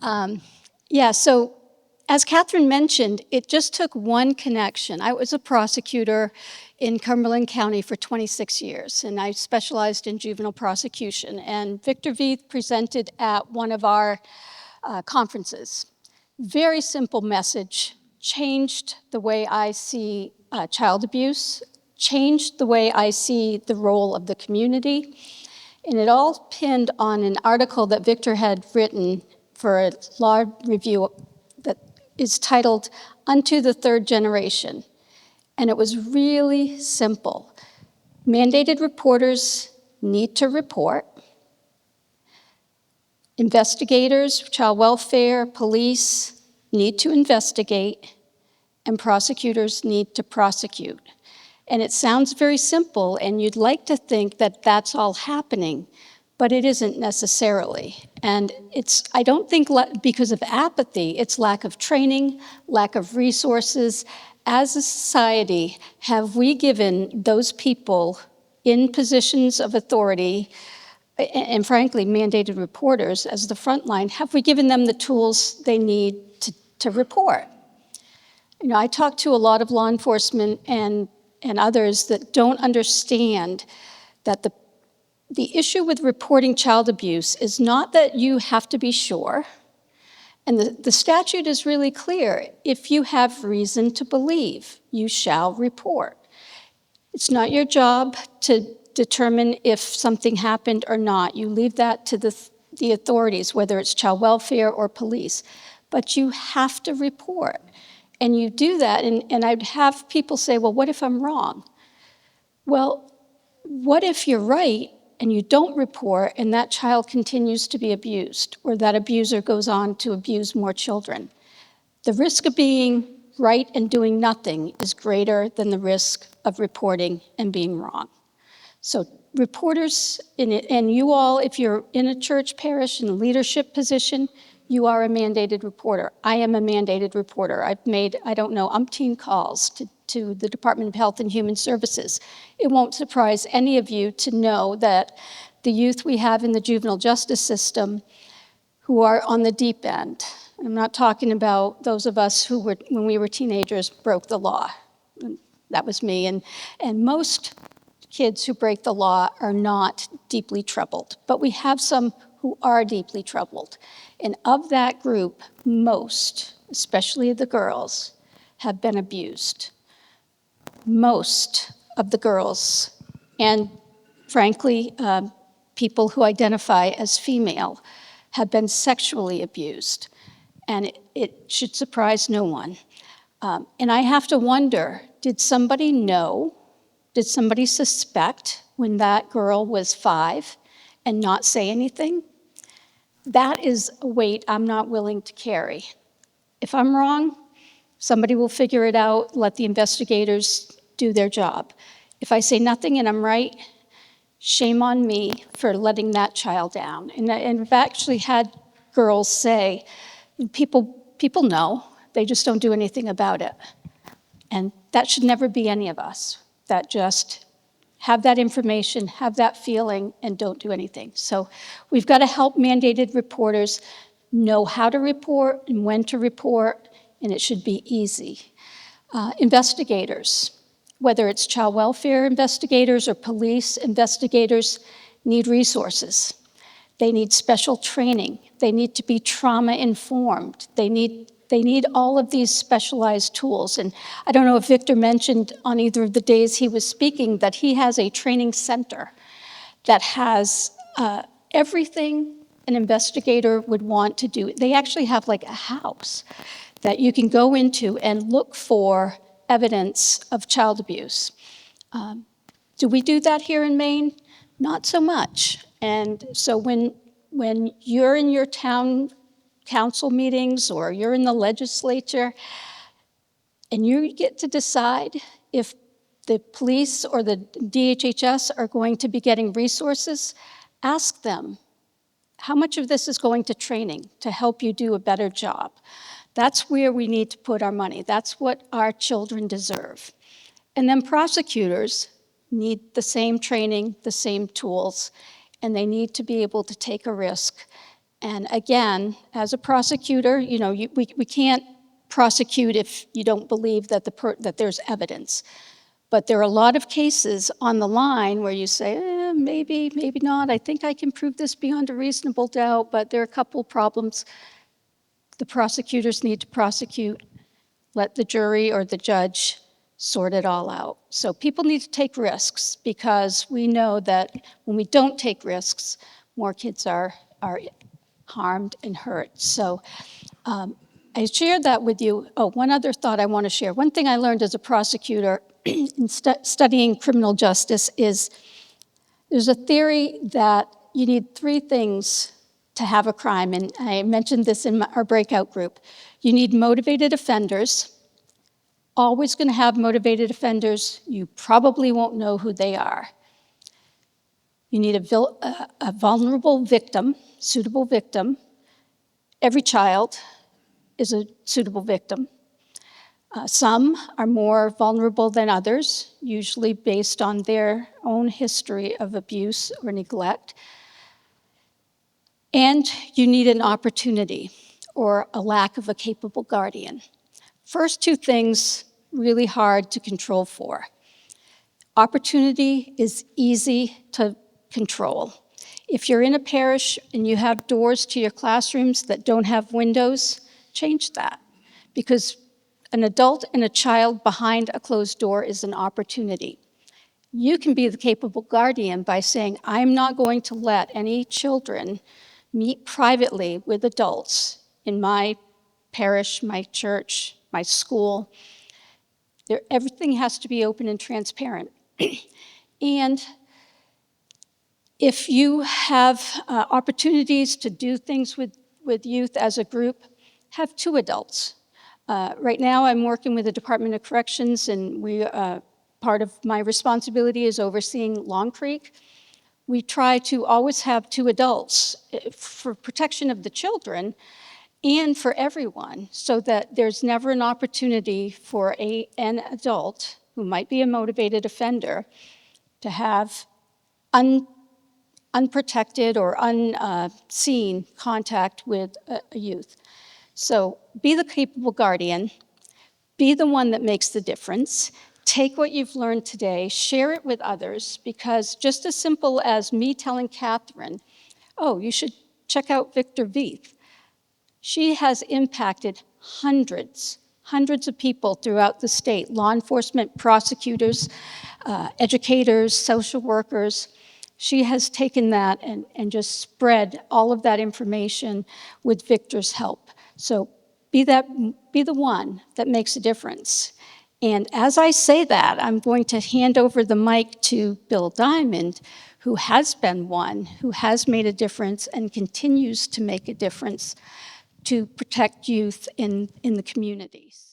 Yeah, so as Catherine mentioned, it just took one connection. I was a prosecutor in Cumberland County for 26 years, and I specialized in juvenile prosecution. And Victor Veith presented at one of our conferences. Very simple message, changed the way I see child abuse, changed the way I see the role of the community, and it all pinned on an article that Victor had written for a law review that is titled Unto the Third Generation. And it was really simple. Mandated reporters need to report. Investigators, child welfare, police need to investigate, and prosecutors need to prosecute. And it sounds very simple, and you'd like to think that that's all happening, but it isn't necessarily. And I don't think because of apathy, it's lack of training, lack of resources. As a society, have we given those people in positions of authority, and frankly, mandated reporters as the front line, have we given them the tools they need to report? You know, I talk to a lot of law enforcement and others that don't understand that the issue with reporting child abuse is not that you have to be sure, and the statute is really clear. If you have reason to believe, you shall report. It's not your job to determine if something happened or not. You leave that to the authorities, whether it's child welfare or police. But you have to report. And you do that, and I'd have people say, well, what if I'm wrong? Well, what if you're right and you don't report and that child continues to be abused, or that abuser goes on to abuse more children? The risk of being right and doing nothing is greater than the risk of reporting and being wrong. So reporters, and you all, if you're in a church parish in a leadership position, you are a mandated reporter. I am a mandated reporter. I've made, I don't know, umpteen calls to the Department of Health and Human Services. It won't surprise any of you to know that the youth we have in the juvenile justice system who are on the deep end, I'm not talking about those of us who were, when we were teenagers, broke the law. That was me. And most kids who break the law are not deeply troubled, but we have some who are deeply troubled. And of that group, most, especially the girls, have been abused. Most of the girls, and frankly, people who identify as female, have been sexually abused. And it should surprise no one. And I have to wonder, did somebody know? Did somebody suspect when that girl was 5 and not say anything? That is a weight I'm not willing to carry. If I'm wrong, somebody will figure it out, let the investigators do their job. If I say nothing and I'm right, shame on me for letting that child down. And I've actually had girls say, people know, they just don't do anything about it. And that should never be any of us, that just have that information, have that feeling, and don't do anything. So we've got to help mandated reporters know how to report and when to report, and it should be easy. Investigators, whether it's child welfare investigators or police investigators, need resources. They need special training. They need to be trauma-informed. They need all of these specialized tools. And I don't know if Victor mentioned on either of the days he was speaking that he has a training center that has everything an investigator would want to do. They actually have like a house that you can go into and look for evidence of child abuse. Do we do that here in Maine? Not so much. And so when you're in your town council meetings or you're in the legislature and you get to decide if the police or the DHHS are going to be getting resources, ask them, how much of this is going to training to help you do a better job? That's where we need to put our money. That's what our children deserve. And then prosecutors need the same training, the same tools, and they need to be able to take a risk And again, as a prosecutor, we can't prosecute if you don't believe that that there's evidence. But there are a lot of cases on the line where you say, maybe, maybe not. I think I can prove this beyond a reasonable doubt, but there are a couple problems. The prosecutors need to prosecute. Let the jury or the judge sort it all out. So people need to take risks, because we know that when we don't take risks, more kids are harmed and hurt. So I shared that with you. Oh, one other thought I want to share. One thing I learned as a prosecutor in studying criminal justice is there's a theory that you need three things to have a crime, and I mentioned this in our breakout group. You need motivated offenders. Always going to have motivated offenders. You probably won't know who they are. You need a vulnerable victim, suitable victim. Every child is a suitable victim. Some are more vulnerable than others, usually based on their own history of abuse or neglect. And you need an opportunity or a lack of a capable guardian. First two things, really hard to control for. Opportunity is easy to control. If you're in a parish and you have doors to your classrooms that don't have windows, change that, because an adult and a child behind a closed door is an opportunity. You can be the capable guardian by saying, I'm not going to let any children meet privately with adults in my parish, my church, my school. Everything has to be open and transparent. And if you have opportunities to do things with youth as a group, have two adults. Right now, I'm working with the Department of Corrections, and part of my responsibility is overseeing Long Creek. We try to always have two adults for protection of the children and for everyone, so that there's never an opportunity for an adult who might be a motivated offender to have unprotected or unseen contact with a youth. So be the capable guardian, be the one that makes the difference. Take what you've learned today, share it with others, because just as simple as me telling Catherine, oh, you should check out Victor Veith. She has impacted hundreds of people throughout the state, law enforcement, prosecutors, educators, social workers. She has taken that and just spread all of that information with Victor's help. So be the one that makes a difference. And as I say that, I'm going to hand over the mic to Bill Diamond, who has been one, who has made a difference and continues to make a difference to protect youth in the communities.